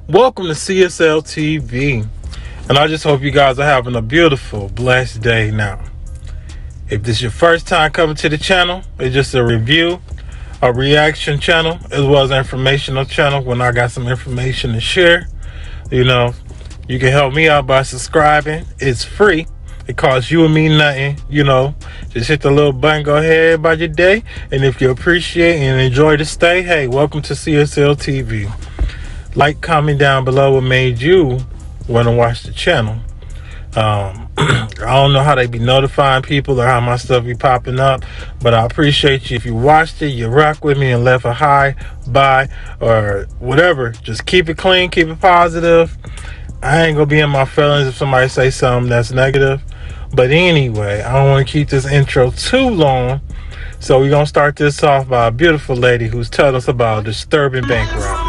Welcome to CSL TV, and I just hope you guys are having a beautiful, blessed day now. If this is your first time coming to the channel, it's just a review, a reaction channel, as well as an informational channel when I got some information to share. You can help me out by subscribing. It's free. It costs you and me nothing. Just hit the little button, go ahead about your day. And if you appreciate and enjoy the stay, hey, welcome to CSL TV. Like, comment down below what made you want to watch the channel. I don't know how they be notifying people or how my stuff be popping up, but I appreciate you if you watched it, you rock with me and left a hi, bye, or whatever. Just keep it clean, keep it positive. I ain't gonna be in my feelings if somebody say something that's negative. But anyway, I don't want to keep this intro too long, so we're gonna start this off by a beautiful lady who's telling us about a disturbing bank robbery.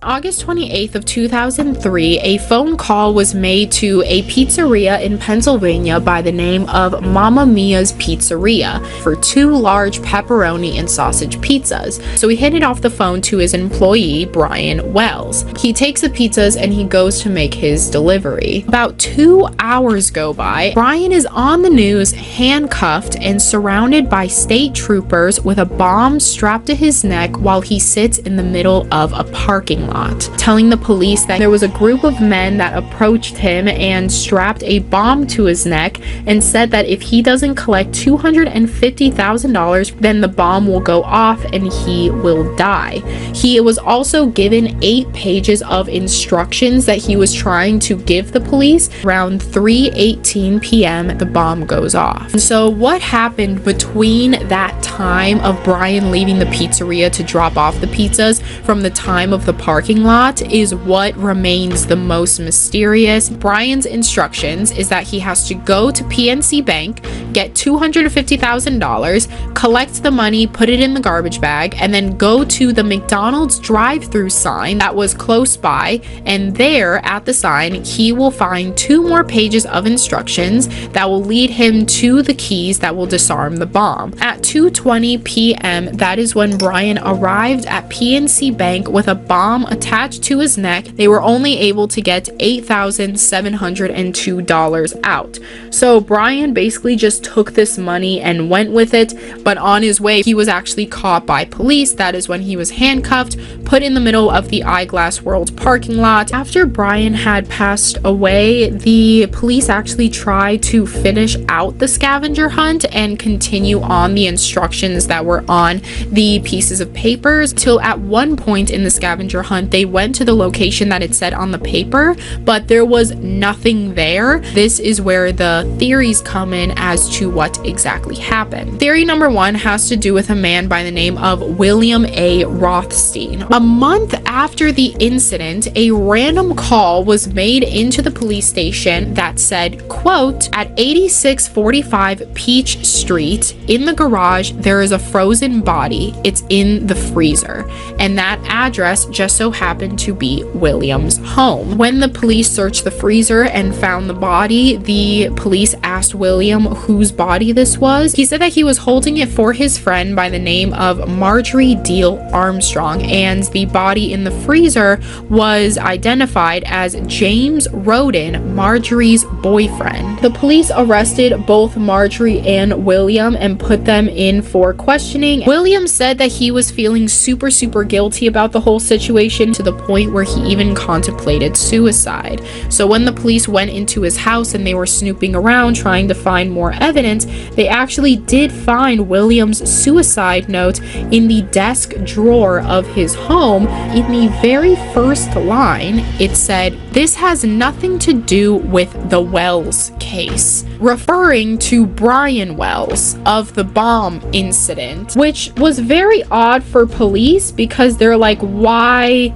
August 28th of 2003, a phone call was made to a pizzeria in Pennsylvania by the name of Mamma Mia's Pizzeria for 2 large pepperoni and sausage pizzas. So he handed off the phone to his employee, Brian Wells. He takes the pizzas and he goes to make his delivery. About 2 hours go by. Brian is on the news, handcuffed and surrounded by state troopers with a bomb strapped to his neck while he sits in the middle of a parking lot, telling the police that there was a group of men that approached him and strapped a bomb to his neck and said that if he doesn't collect $250,000, then the bomb will go off and he will die. He was also given 8 pages of instructions that he was trying to give the police. Around 3:18 p.m. the bomb goes off. And so what happened between that time of Brian leaving the pizzeria to drop off the pizzas from the time of the parking lot is what remains the most mysterious. Brian's instructions is that he has to go to PNC Bank, get $250,000, collect the money, put it in the garbage bag, and then go to the McDonald's drive-through sign that was close by, and there at the sign he will find 2 more pages of instructions that will lead him to the keys that will disarm the bomb. At 2:20 p.m. that is when Brian arrived at PNC Bank with a bomb attached to his neck. They were only able to get $8,702 out. So Brian basically just took this money and went with it, but on his way he was actually caught by police. That is when he was handcuffed, put in the middle of the Eyeglass World parking lot. After Brian had passed away, the police actually tried to finish out the scavenger hunt and continue on the instructions that were on the pieces of papers till at one point in the scavenger hunt they went to the location that it said on the paper, but there was nothing there. This is where the theories come in as to what exactly happened. Theory number 1 has to do with a man by the name of William A. Rothstein. A month after the incident, a random call was made into the police station that said, quote, at 8645 Peach Street, in the garage, there is a frozen body. It's in the freezer. And that address just so happened to be William's home. When the police searched the freezer and found the body, the police asked William whose body this was. He said that he was holding it for his friend by the name of Marjorie Deal Armstrong, and the body in the freezer was identified as James Roden, Marjorie's boyfriend. The police arrested both Marjorie and William and put them in for questioning. William said that he was feeling super guilty about the whole situation, to the point where he even contemplated suicide. So when the police went into his house and they were snooping around trying to find more evidence, they actually did find William's suicide note in the desk drawer of his home. In the very first line, it said, "This has nothing to do with the Wells case," referring to Brian Wells of the bomb incident, which was very odd for police because they're like, why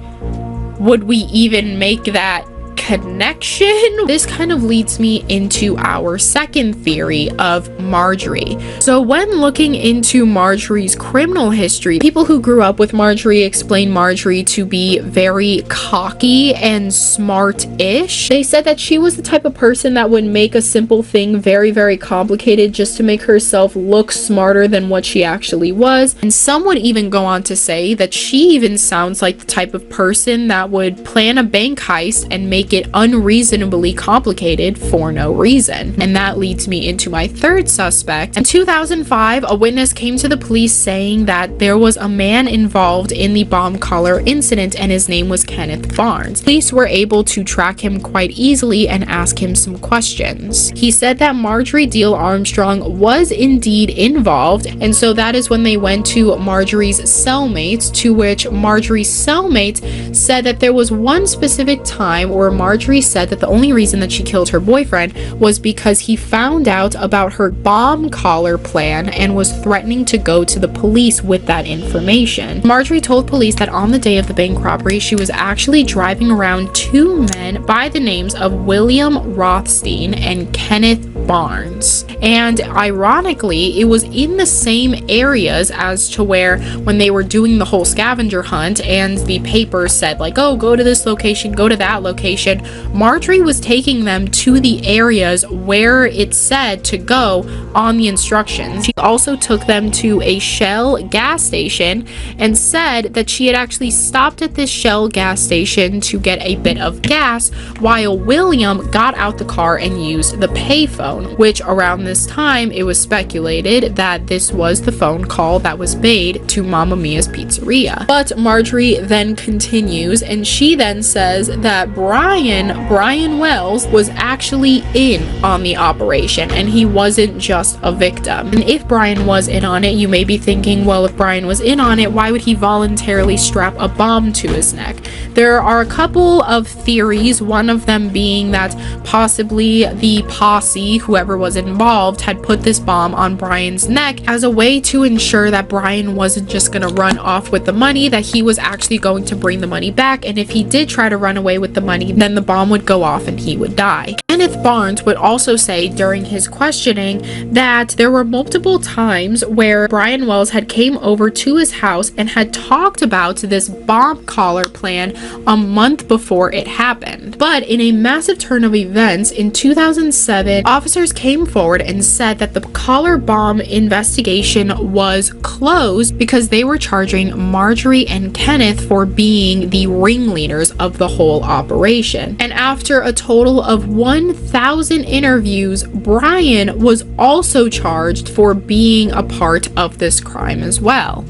would we even make that connection? This kind of leads me into our second theory of Marjorie. So when looking into Marjorie's criminal history, people who grew up with Marjorie explain Marjorie to be very cocky and smart-ish. They said that she was the type of person that would make a simple thing very, very complicated just to make herself look smarter than what she actually was. And some would even go on to say that she even sounds like the type of person that would plan a bank heist and make it unreasonably complicated for no reason. And that leads me into my third suspect. In 2005, a witness came to the police saying that there was a man involved in the bomb collar incident and his name was Kenneth Barnes. Police were able to track him quite easily and ask him some questions. He said that Marjorie Deal Armstrong was indeed involved, and so that is when they went to Marjorie's cellmates, to which Marjorie's cellmate said that there was one specific time where Marjorie said that the only reason that she killed her boyfriend was because he found out about her bomb collar plan and was threatening to go to the police with that information. Marjorie told police that on the day of the bank robbery, she was actually driving around two men by the names of William Rothstein and Kenneth Barnes. And ironically, it was in the same areas as to where when they were doing the whole scavenger hunt and the paper said like, oh, go to this location, go to that location, Marjorie was taking them to the areas where it said to go on the instructions. She also took them to a Shell gas station and said that she had actually stopped at this Shell gas station to get a bit of gas while William got out the car and used the payphone, which around this time it was speculated that this was the phone call that was made to Mamma Mia's Pizzeria. But Marjorie then continues and she then says that Brian Wells was actually in on the operation and he wasn't just a victim. And if Brian was in on it, you may be thinking, well, if Brian was in on it, why would he voluntarily strap a bomb to his neck? There are a couple of theories, one of them being that possibly the posse, whoever was involved, had put this bomb on Brian's neck as a way to ensure that Brian wasn't just going to run off with the money, that he was actually going to bring the money back, and if he did try to run away with the money, then the bomb would go off and he would die. Kenneth Barnes would also say during his questioning that there were multiple times where Brian Wells had came over to his house and had talked about this bomb collar plan a month before it happened. But in a massive turn of events, in 2007, officers came forward and said that the collar bomb investigation was closed because they were charging Marjorie and Kenneth for being the ringleaders of the whole operation. And after a total of 1,000 interviews, Brian was also charged for being a part of this crime as well.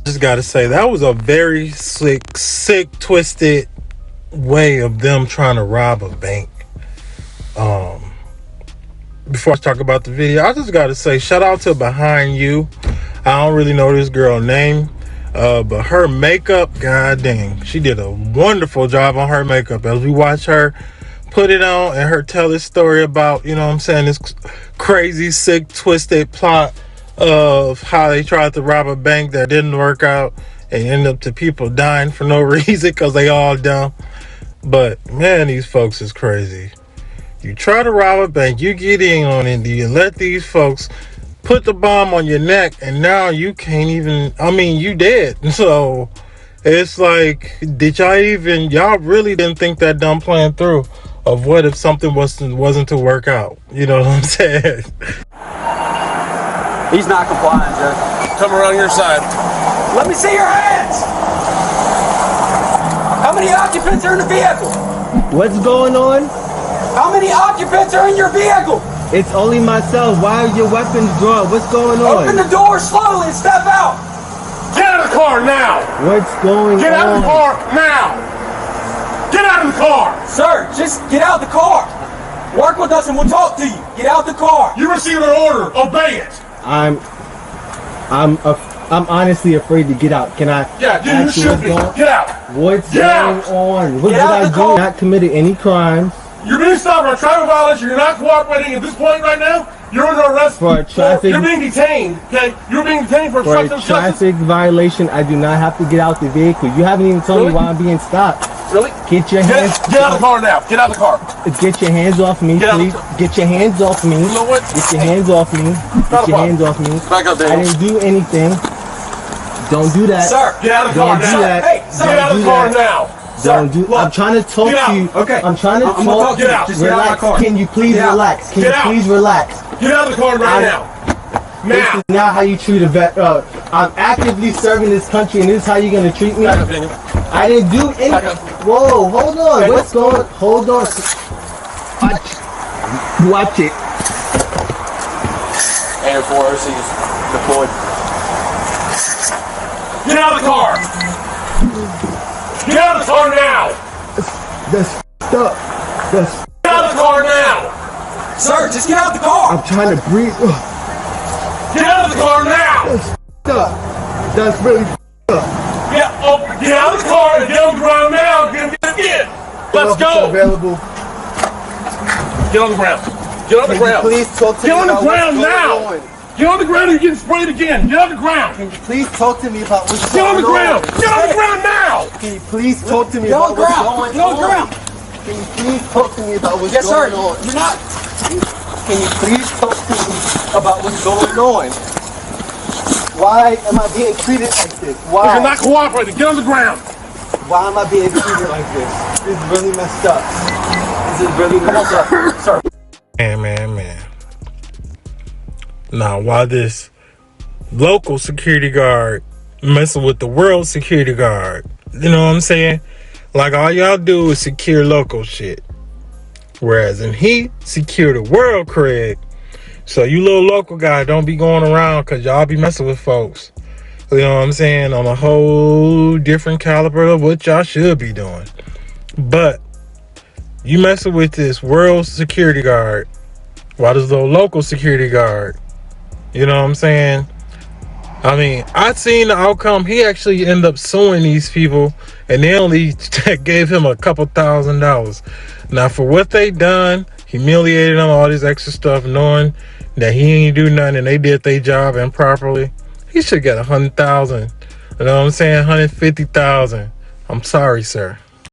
Just gotta say, that was a very sick, twisted way of them trying to rob a bank. Before I talk about the video, I just gotta say, shout out to Behind You. I don't really know this girl's name, but her makeup, god dang, she did a wonderful job on her makeup. As we watch her put it on and her tell this story about, you know what I'm saying, this crazy, sick, twisted plot of how they tried to rob a bank that didn't work out and ended up to people dying for no reason because they all dumb. But man, these folks is crazy. You try to rob a bank, you get in on it, you let these folks put the bomb on your neck, and now you can't even, I mean, you dead. So it's like, y'all really didn't think that dumb plan through of what if something wasn't to work out? You know what I'm saying? He's not complying, Judge. Come around your side. Let me see your hands! How many occupants are in the vehicle? What's going on? How many occupants are in your vehicle? It's only myself. Why are your weapons drawn? What's going on? Open the door slowly and step out! Get out of the car now! What's going on? Get out of the car now! Get out of the car! Sir, just get out the car. Work with us and we'll talk to you. Get out the car. You received an order. Obey it. I'm honestly afraid to get out. Can I? Yeah, you should be. Get out. What's Get going out. on? What Get did out I the do? car. Not committed any crimes. You're being stopped on a traffic violation. You're not cooperating at this point right now. You're under arrest. For a traffic- You're being detained. Okay. You're being detained for For a obstruction of justice. traffic violation, I do not have to get out the vehicle. You haven't even told me why I'm being stopped. Really? Get your hands. Get out of the car now. Get out of the car. Get your hands off me, Get out of please. the- Get your hands off me. You know what? Get your hands off me. Not a Get your problem. hands off me. Back up, I Daniel. didn't do anything. Don't do that. Sir, Get out of the car Don't now. do that. Hey, sir, Get out of the do car that. now. Don't do. I'm trying to talk Get out. to you. Okay. I'm trying to I'm gonna talk. talk to Get you. out. Just get out of my Relax. car. Can you please Get out. relax? Can Get you out. please relax? Get out of the car right now. This Now. is not how you treat a vet. I'm actively serving this country, and this is how you're gonna treat me. Back up, Daniel. I didn't do any. Back up. Whoa, hold on. Hey, What's going? Hold on. Watch it. Air Force is deployed. Get out of the car. Get out of the car now. That's up. That's. Get out of the car now. Sir, just get out the car. I'm trying to breathe. Get out of the car now. Up. That's really up. Get out of the car and get on the ground now. Get. Let's go. Available. Get on the ground. Get on the ground. Please talk to Get me on the about ground what's now. going on. Get on the ground and you're getting sprayed again. Get on the ground. Can you please talk to me about what's Get on going the ground. on? Get on the ground now. Can you please talk to me Get on about the what's ground. going Get on the on? ground. Can you please talk to me about what's Yes, sir. going on? You're not. Can you please talk to me about what's going on? Why am I being treated like this? Why? You're not cooperating. Get on the ground. Why am I being treated like this? This is really messed up. This is really messed up. Sir. Man. Now, why this local security guard messing with the world security guard? You know what I'm saying? Like, all y'all do is secure local shit. Whereas, and he secure the world, Craig. So you little local guy, don't be going around because y'all be messing with folks. You know what I'm saying? On a whole different caliber of what y'all should be doing. But you messing with this world security guard. Why does the local security guard? You know what I'm saying? I mean, I seen the outcome. He actually ended up suing these people, and they only gave him a couple $1,000s. Now, for what they done, humiliated him, all this extra stuff, knowing that he ain't do nothing and they did their job improperly, he should get 100,000. You know what I'm saying? 150,000. I'm sorry, sir.